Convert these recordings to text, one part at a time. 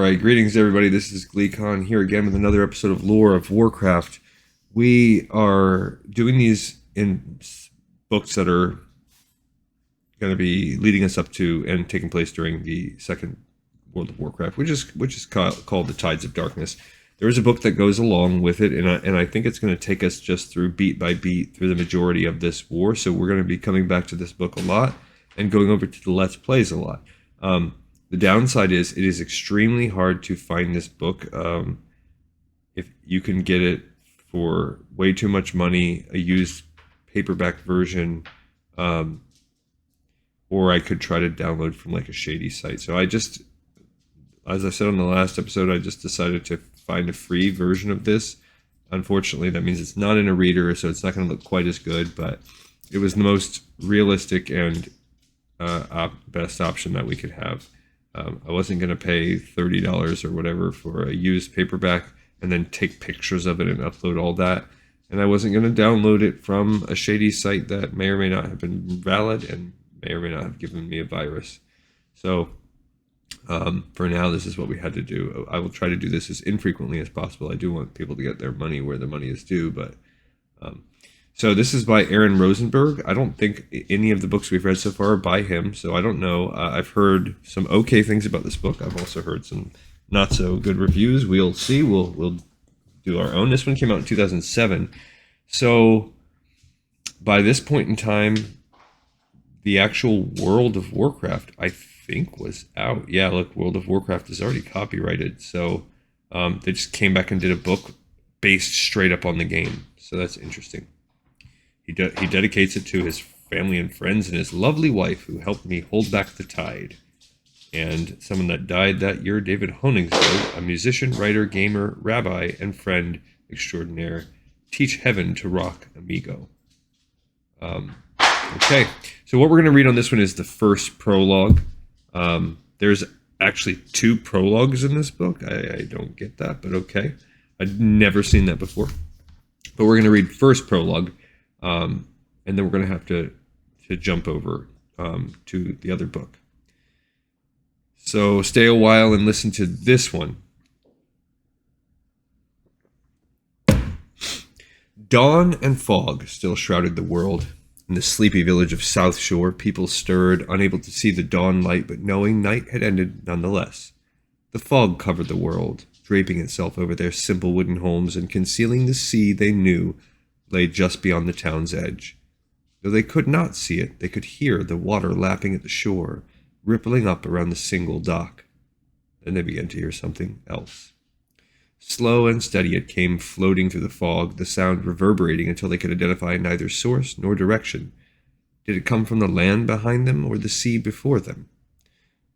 Alright, greetings everybody, this is GleeCon here again with another episode of Lore of Warcraft. We are doing these in books that are going to be leading us up to and taking place during the second World of Warcraft, which is called The Tides of Darkness. There is a book that goes along with it, and I think it's going to take us just through beat by beat through the majority of this war, so we're going to be coming back to this book a lot and going over to the Let's Plays a lot. The downside is it is extremely hard to find this book. If you can get it for way too much money, a used paperback version, or I could try to download from like a shady site. So I just, as I said on the last episode, I just decided to find a free version of this. Unfortunately, that means it's not in a reader, so it's not going to look quite as good, but it was the most realistic and best option that we could have. I wasn't going to pay $30 or whatever for a used paperback and then take pictures of it and upload all that. And I wasn't going to download it from a shady site that may or may not have been valid and may or may not have given me a virus. So for now, this is what we had to do. I will try to do this as infrequently as possible. I do want people to get their money where their money is due, but so this is by Aaron Rosenberg. I don't think any of the books we've read so far are by him, so I don't know. I've heard some okay things about this book. I've also heard some not so good reviews. We'll see. We'll do our own. This one came out in 2007. So by this point in time, the actual World of Warcraft, I think, was out. Yeah, look, World of Warcraft is already copyrighted. So they just came back and did a book based straight up on the game. So that's interesting. He dedicates it to his family and friends and his lovely wife who helped me hold back the tide. And someone that died that year, David Honingsville, a musician, writer, gamer, rabbi, and friend extraordinaire. Teach heaven to rock, amigo. Okay, so what we're going to read on this one is the first prologue. There's actually 2 prologues in this book. I don't get that, but okay. I'd never seen that before. But we're going to read first prologue. And then we're going to have to jump over to the other book. So stay a while and listen to this one. Dawn and fog still shrouded the world. In the sleepy village of South Shore, people stirred, unable to see the dawn light, but knowing night had ended nonetheless. The fog covered the world, draping itself over their simple wooden homes and concealing the sea they knew lay just beyond the town's edge. Though they could not see it, they could hear the water lapping at the shore, rippling up around the single dock. Then they began to hear something else. Slow and steady it came floating through the fog, the sound reverberating until they could identify neither source nor direction. Did it come from the land behind them or the sea before them?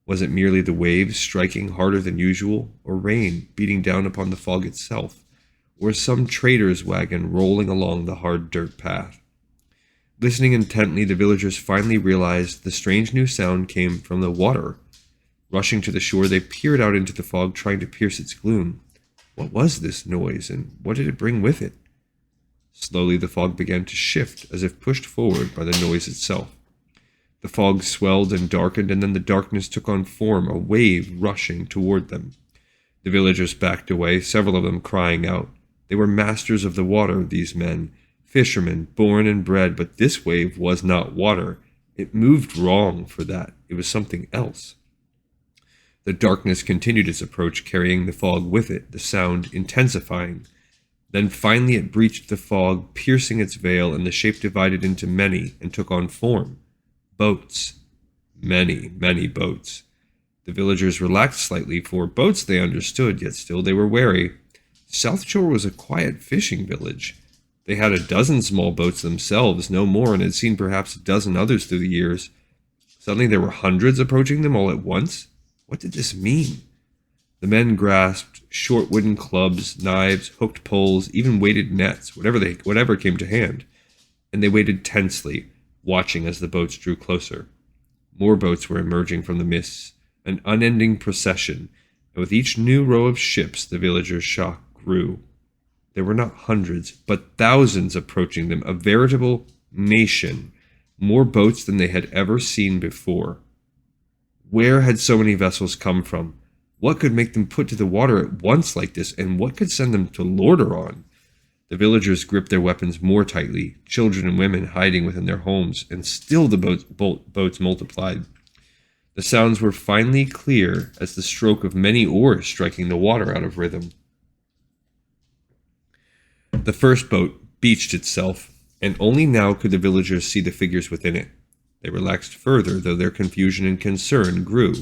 Was it merely the waves striking harder than usual, or rain beating down upon the fog itself? Or some trader's wagon rolling along the hard dirt path? Listening intently, the villagers finally realized the strange new sound came from the water. Rushing to the shore, they peered out into the fog, trying to pierce its gloom. What was this noise, and what did it bring with it? Slowly the fog began to shift, as if pushed forward by the noise itself. The fog swelled and darkened, and then the darkness took on form, a wave rushing toward them. The villagers backed away, several of them crying out. They were masters of the water, these men, fishermen, born and bred, but this wave was not water. It moved wrong for that. It was something else. The darkness continued its approach, carrying the fog with it, the sound intensifying. Then finally it breached the fog, piercing its veil, and the shape divided into many and took on form. Boats. Many, many boats. The villagers relaxed slightly, for boats they understood, yet still they were wary. South Shore was a quiet fishing village. They had a dozen small boats themselves, no more, and had seen perhaps a dozen others through the years. Suddenly there were hundreds approaching them all at once. What did this mean? The men grasped short wooden clubs, knives, hooked poles, even weighted nets, whatever came to hand, and they waited tensely, watching as the boats drew closer. More boats were emerging from the mists, an unending procession, and with each new row of ships the villagers' shock grew. There were not hundreds, but thousands approaching them, a veritable nation, more boats than they had ever seen before. Where had so many vessels come from? What could make them put to the water at once like this, and what could send them to Lordaeron? The villagers gripped their weapons more tightly, children and women hiding within their homes, and still the boats multiplied. The sounds were finally clear as the stroke of many oars striking the water out of rhythm. The first boat beached itself, and only now could the villagers see the figures within it. They relaxed further, though their confusion and concern grew.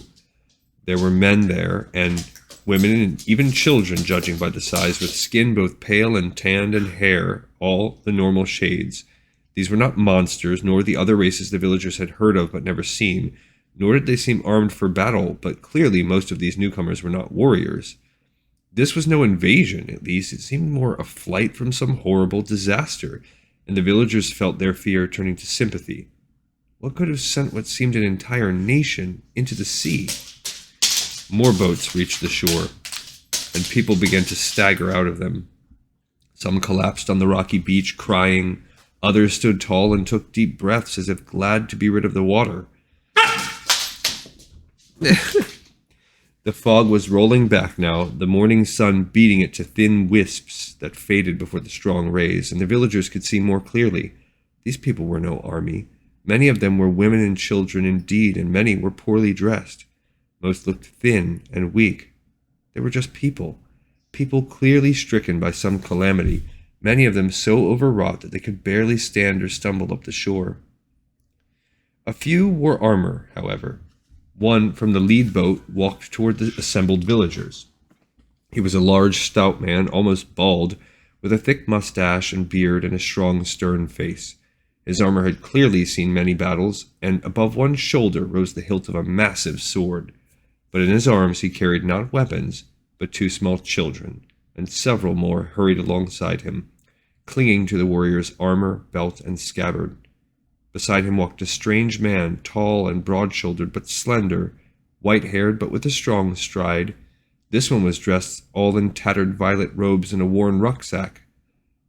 There were men there, and women and even children, judging by the size, with skin both pale and tanned and hair, all the normal shades. These were not monsters, nor the other races the villagers had heard of but never seen, nor did they seem armed for battle, but clearly most of these newcomers were not warriors. This was no invasion, at least. It seemed more a flight from some horrible disaster, and the villagers felt their fear turning to sympathy. What could have sent what seemed an entire nation into the sea? More boats reached the shore, and people began to stagger out of them. Some collapsed on the rocky beach, crying. Others stood tall and took deep breaths as if glad to be rid of the water. The fog was rolling back now, the morning sun beating it to thin wisps that faded before the strong rays, and the villagers could see more clearly. These people were no army. Many of them were women and children indeed, and many were poorly dressed. Most looked thin and weak. They were just people. People clearly stricken by some calamity, many of them so overwrought that they could barely stand or stumble up the shore. A few wore armor, however. One from the lead boat walked toward the assembled villagers. He was a large, stout man, almost bald, with a thick mustache and beard and a strong, stern face. His armor had clearly seen many battles, and above one shoulder rose the hilt of a massive sword. But in his arms he carried not weapons, but two small children, and several more hurried alongside him, clinging to the warrior's armor, belt, and scabbard. Beside him walked a strange man, tall and broad-shouldered but slender, white-haired but with a strong stride. This one was dressed all in tattered violet robes and a worn rucksack,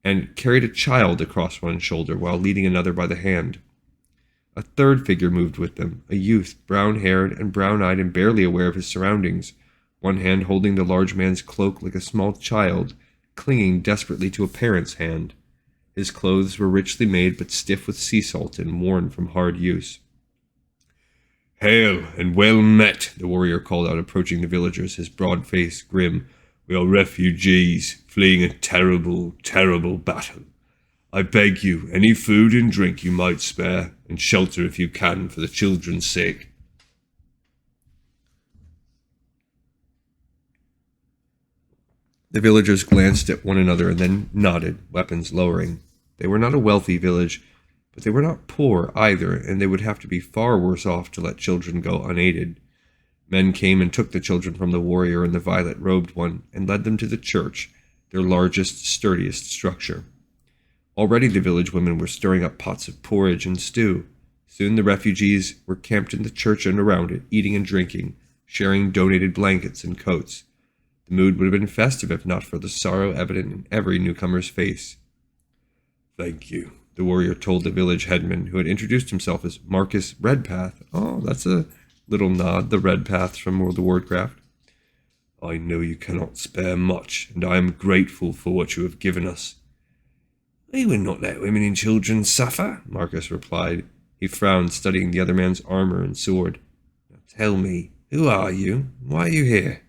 and carried a child across one shoulder while leading another by the hand. A third figure moved with them, a youth, brown-haired and brown-eyed and barely aware of his surroundings, one hand holding the large man's cloak like a small child, clinging desperately to a parent's hand. His clothes were richly made but stiff with sea salt and worn from hard use. "Hail and well met," the warrior called out, approaching the villagers, his broad face grim. "We are refugees, fleeing a terrible, terrible battle. I beg you, any food and drink you might spare, and shelter if you can, for the children's sake." The villagers glanced at one another and then nodded, weapons lowering. They were not a wealthy village, but they were not poor either, and they would have to be far worse off to let children go unaided. Men came and took the children from the warrior and the violet-robed one, and led them to the church, their largest, sturdiest structure. Already the village women were stirring up pots of porridge and stew. Soon the refugees were camped in the church and around it, eating and drinking, sharing donated blankets and coats. The mood would have been festive if not for the sorrow evident in every newcomer's face. "Thank you," the warrior told the village headman, who had introduced himself as Marcus Redpath. Oh, that's a little nod, the Redpaths from World of Warcraft. "I know you cannot spare much, and I am grateful for what you have given us." "We would not let women and children suffer," Marcus replied. He frowned, studying the other man's armor and sword. "Now tell me, who are you? Why are you here?"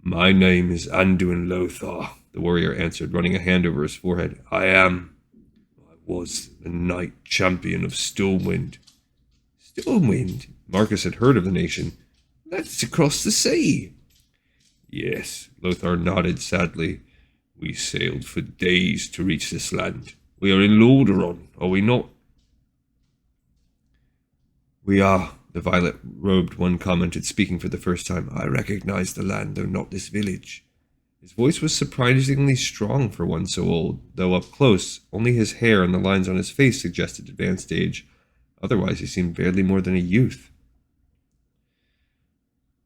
"My name is Anduin Lothar," the warrior answered, running a hand over his forehead. I was the knight champion of Stormwind." "Stormwind?" Marcus had heard of the nation. "That's across the sea." "Yes," Lothar nodded sadly. "We sailed for days to reach this land. We are in Lordaeron, are we not?" "We are," the violet-robed one commented, speaking for the first time. "I recognize the land, though not this village." His voice was surprisingly strong for one so old, though up close, only his hair and the lines on his face suggested advanced age. Otherwise, he seemed barely more than a youth.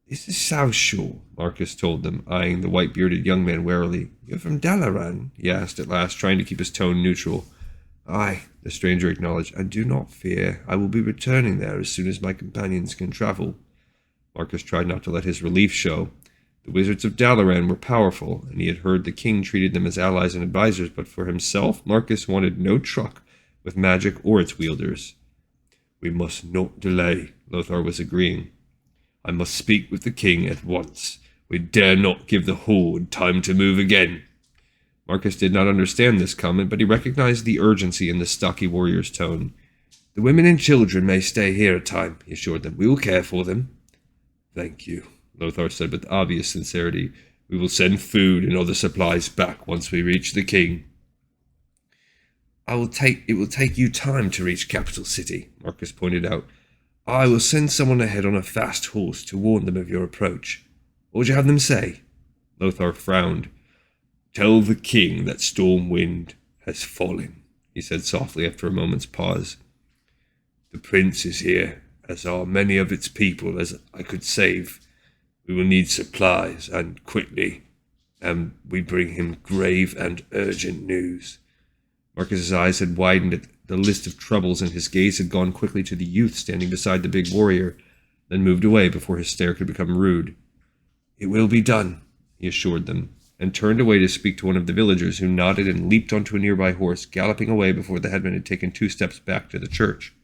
"This is South Shore," Marcus told them, eyeing the white-bearded young man warily. "You're from Dalaran?" he asked at last, trying to keep his tone neutral. "Aye," the stranger acknowledged. "And do not fear. I will be returning there as soon as my companions can travel." Marcus tried not to let his relief show. The wizards of Dalaran were powerful, and he had heard the king treated them as allies and advisors, but for himself, Marcus wanted no truck with magic or its wielders. We must not delay, Lothar was agreeing. I must speak with the king at once. We dare not give the horde time to move again. Marcus did not understand this comment, but he recognized the urgency in the stocky warrior's tone. The women and children may stay here a time, he assured them. We will care for them. Thank you, Lothar said with obvious sincerity. We will send food and other supplies back once we reach the king. It will take you time to reach Capital City, Marcus pointed out. I will send someone ahead on a fast horse to warn them of your approach. What would you have them say? Lothar frowned. Tell the king that Stormwind has fallen, he said softly after a moment's pause. The prince is here, as are many of its people as I could save. We will need supplies, and quickly, and we bring him grave and urgent news. Marcus's eyes had widened at the list of troubles, and his gaze had gone quickly to the youth standing beside the big warrior, then moved away before his stare could become rude. It will be done, he assured them, and turned away to speak to one of the villagers, who nodded and leaped onto a nearby horse, galloping away before the headman had taken 2 steps back to the church.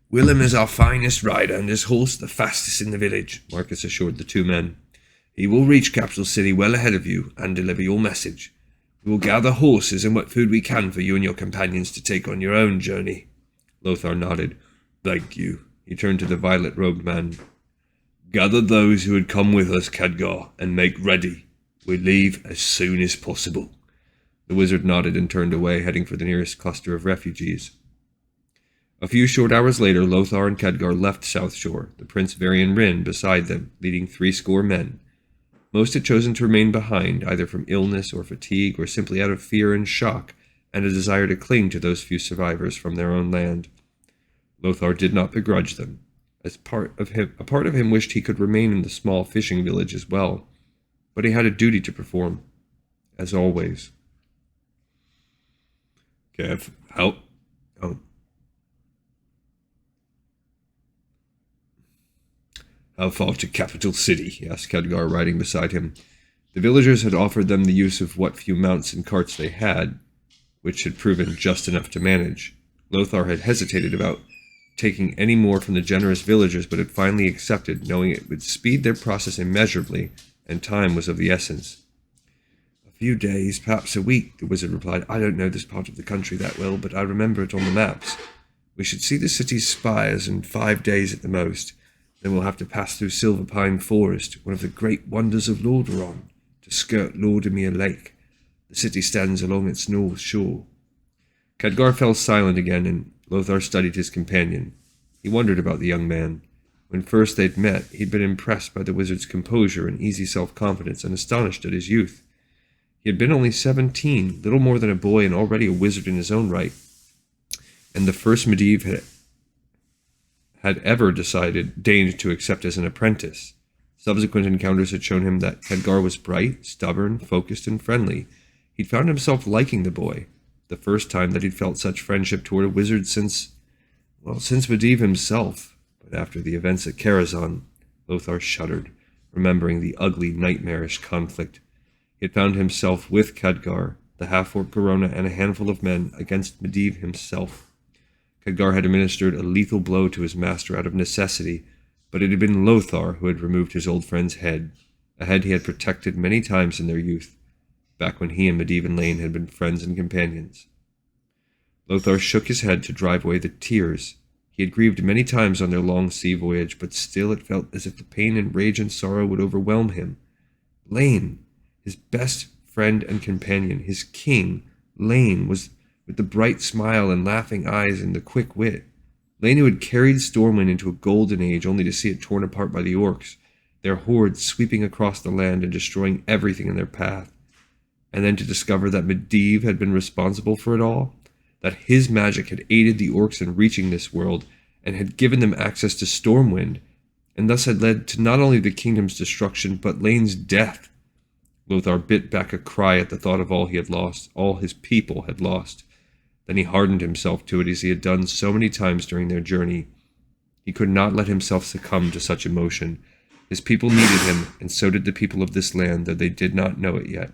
Willem is our finest rider, and his horse the fastest in the village, Marcus assured the 2 men. He will reach Capital City well ahead of you and deliver your message. We will gather horses and what food we can for you and your companions to take on your own journey. Lothar nodded. Thank you. He turned to the violet-robed man. Gather those who had come with us, Khadgar, and make ready. We leave as soon as possible. The wizard nodded and turned away, heading for the nearest cluster of refugees. A few short hours later, Lothar and Khadgar left South Shore, the Prince Varian Rin beside them, leading 60 men. Most had chosen to remain behind, either from illness or fatigue, or simply out of fear and shock, and a desire to cling to those few survivors from their own land. Lothar did not begrudge them. A part of him wished he could remain in the small fishing village as well, but he had a duty to perform, as always. Kev, how far to Capital City? Asked Khadgar, riding beside him. The villagers had offered them the use of what few mounts and carts they had, which had proven just enough to manage. Lothar had hesitated about taking any more from the generous villagers, but had finally accepted, knowing it would speed their process immeasurably, and time was of the essence. A few days, perhaps a week, the wizard replied. I don't know this part of the country that well, but I remember it on the maps. We should see the city's spires in 5 days at the most. Then we'll have to pass through Silver Pine Forest, one of the great wonders of Lordaeron, to skirt Lordemere Lake. The city stands along its north shore. Khadgar fell silent again, and Lothar studied his companion. He wondered about the young man. When first they'd met, he'd been impressed by the wizard's composure and easy self-confidence, and astonished at his youth. He had been only 17, little more than a boy, and already a wizard in his own right. And the first Medivh had ever deigned to accept as an apprentice. Subsequent encounters had shown him that Khadgar was bright, stubborn, focused, and friendly. He'd found himself liking the boy, the first time that he'd felt such friendship toward a wizard since Medivh himself. But after the events at Karazhan, Lothar shuddered, remembering the ugly, nightmarish conflict. He had found himself with Khadgar, the half-orc Garona, and a handful of men against Medivh himself. Khadgar had administered a lethal blow to his master out of necessity, but it had been Lothar who had removed his old friend's head, a head he had protected many times in their youth, back when he and Medivh and Lane had been friends and companions. Lothar shook his head to drive away the tears. He had grieved many times on their long sea voyage, but still it felt as if the pain and rage and sorrow would overwhelm him. Lane, his best friend and companion, his king, Lane, was with the bright smile and laughing eyes and the quick wit. Lane, who had carried Stormwind into a golden age only to see it torn apart by the orcs, their hordes sweeping across the land and destroying everything in their path. And then to discover that Medivh had been responsible for it all, that his magic had aided the orcs in reaching this world and had given them access to Stormwind, and thus had led to not only the kingdom's destruction, but Lane's death. Lothar bit back a cry at the thought of all he had lost, all his people had lost. Then he hardened himself to it as he had done so many times during their journey. He could not let himself succumb to such emotion. His people needed him, and so did the people of this land, though they did not know it yet.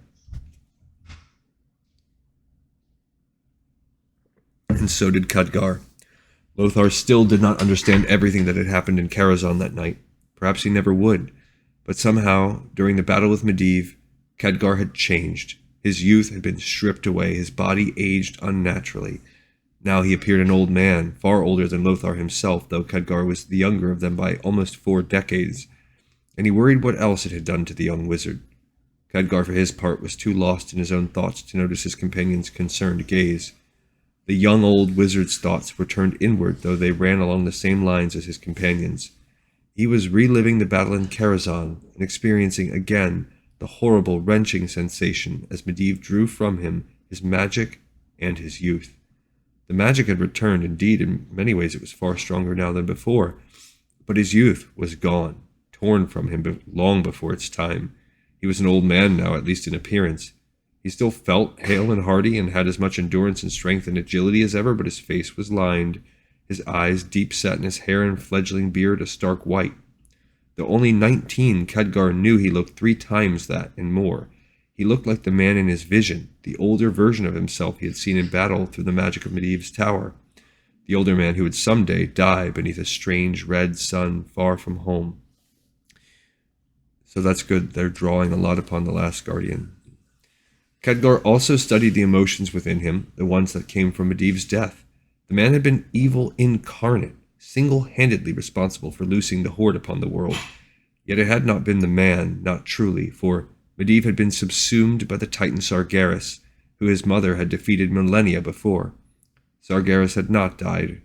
And so did Khadgar. Lothar still did not understand everything that had happened in Karazhan that night. Perhaps he never would. But somehow, during the battle with Medivh, Khadgar had changed. His youth had been stripped away, his body aged unnaturally. Now he appeared an old man, far older than Lothar himself, though Khadgar was the younger of them by almost 4 decades, and he worried what else it had done to the young wizard. Khadgar, for his part, was too lost in his own thoughts to notice his companion's concerned gaze. The young old wizard's thoughts were turned inward, though they ran along the same lines as his companions. He was reliving the battle in Karazhan and experiencing again the horrible, wrenching sensation as Medivh drew from him his magic and his youth. The magic had returned. Indeed, in many ways it was far stronger now than before, but his youth was gone, torn from him long before its time. He was an old man now, at least in appearance. He still felt hale and hearty and had as much endurance and strength and agility as ever, but his face was lined, his eyes deep set, and his hair and fledgling beard a stark white. Though only 19, Khadgar knew he looked 3 times that and more. He looked like the man in his vision, the older version of himself he had seen in battle through the magic of Medivh's tower, the older man who would someday die beneath a strange red sun far from home. So that's good. They're drawing a lot upon the last guardian. Khadgar also studied the emotions within him, the ones that came from Medivh's death. The man had been evil incarnate, single-handedly responsible for loosing the horde upon the world. Yet it had not been the man, not truly, for Medivh had been subsumed by the titan Sargeras, who his mother had defeated millennia before. Sargeras had not died,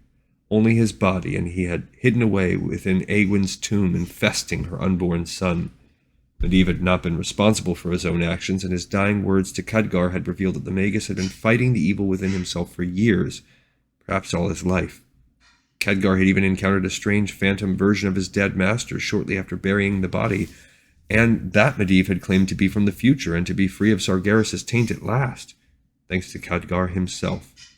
only his body, and he had hidden away within Egwin's tomb, infesting her unborn son. Medivh had not been responsible for his own actions, and his dying words to Khadgar had revealed that the Magus had been fighting the evil within himself for years, perhaps all his life. Khadgar had even encountered a strange phantom version of his dead master shortly after burying the body, and that Medivh had claimed to be from the future and to be free of Sargeras' taint at last, thanks to Khadgar himself.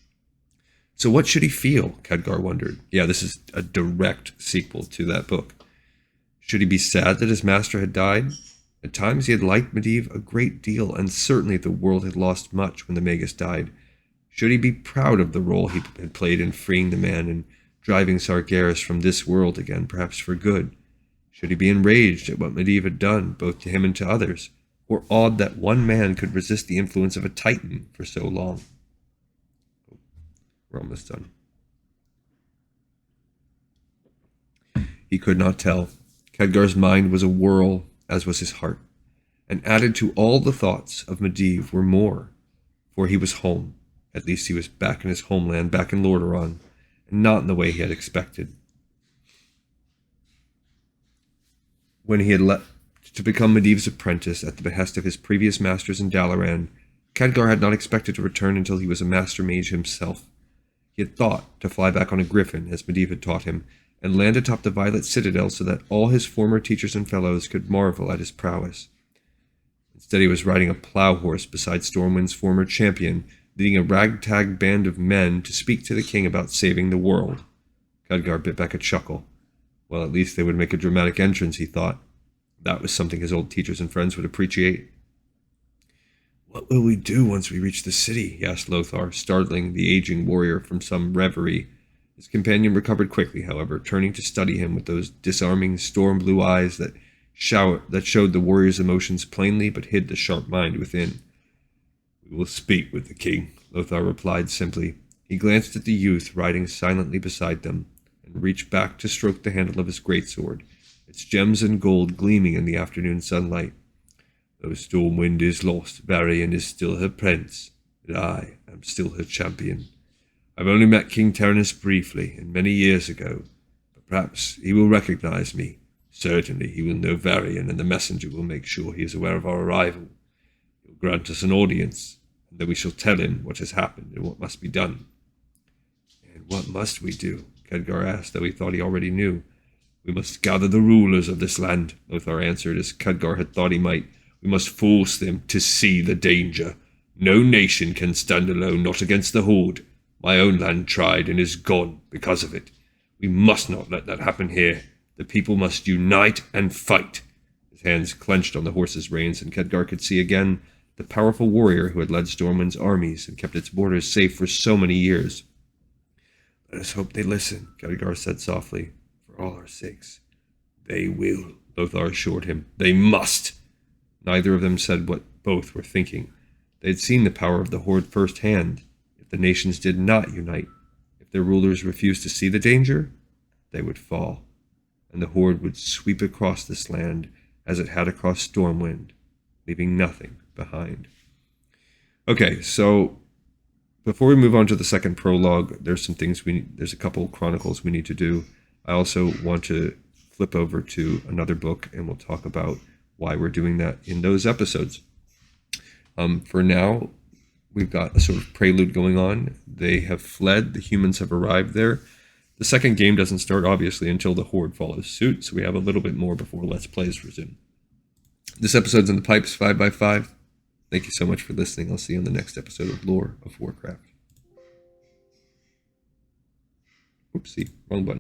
So what should he feel, Khadgar wondered. Yeah, this is a direct sequel to that book. Should he be sad that his master had died? At times he had liked Medivh a great deal, and certainly the world had lost much when the Magus died. Should he be proud of the role he had played in freeing the man and driving Sargeras from this world again, perhaps for good? Should he be enraged at what Medivh had done, both to him and to others, or awed that one man could resist the influence of a titan for so long? We're almost done. He could not tell. Khadgar's mind was a whirl, as was his heart, and added to all the thoughts of Medivh were more, for he was home. At least he was back in his homeland, back in Lordaeron, and not in the way he had expected. When he had left to become Medivh's apprentice at the behest of his previous masters in Dalaran, Khadgar had not expected to return until he was a master mage himself. He had thought to fly back on a griffin, as Medivh had taught him, and land atop the Violet Citadel so that all his former teachers and fellows could marvel at his prowess. Instead, he was riding a plow horse beside Stormwind's former champion, leading a ragtag band of men to speak to the king about saving the world. Khadgar bit back a chuckle. Well, at least they would make a dramatic entrance, he thought. That was something his old teachers and friends would appreciate. "What will we do once we reach the city?" he asked Lothar, startling the aging warrior from some reverie. His companion recovered quickly, however, turning to study him with those disarming storm-blue eyes that showed the warrior's emotions plainly but hid the sharp mind within. "We will speak with the king," Lothar replied simply. He glanced at the youth riding silently beside them, and reached back to stroke the handle of his greatsword, its gems and gold gleaming in the afternoon sunlight. "Though Stormwind is lost, Varian is still her prince, and I am still her champion. I've only met King Teranis briefly, and many years ago, but perhaps he will recognize me. Certainly he will know Varian, and the messenger will make sure he is aware of our arrival. He will grant us an audience, and then we shall tell him what has happened and what must be done." "And what must we do?" Khadgar asked, though he thought he already knew. "We must gather the rulers of this land," Lothar answered, as Khadgar had thought he might. "We must force them to see the danger. No nation can stand alone, not against the Horde. My own land tried and is gone because of it. We must not let that happen here. The people must unite and fight. His hands clenched on the horse's reins, and Khadgar could see again the powerful warrior who had led Stormwind's armies and kept its borders safe for so many years. Let us hope they listen, Khadgar said softly, for all our sakes. They will, Lothar assured him. They must. Neither of them said what both were thinking. They had seen the power of the Horde firsthand. If the nations did not unite, if their rulers refused to see the danger, they would fall, and the Horde would sweep across this land as it had across Stormwind, leaving nothing behind. Okay, so before we move on to the second prologue, there's a couple chronicles we need to do. I also want to flip over to another book, and we'll talk about why we're doing that in those episodes. For now, we've got a sort of prelude going on. They have fled. The humans have arrived there. The second game doesn't start, obviously, until the Horde follows suit, so we have a little bit more before Let's Plays resume. This episode's in the pipes, 5x5. Thank you so much for listening. I'll see you on the next episode of Lore of Warcraft. Oopsie, wrong button.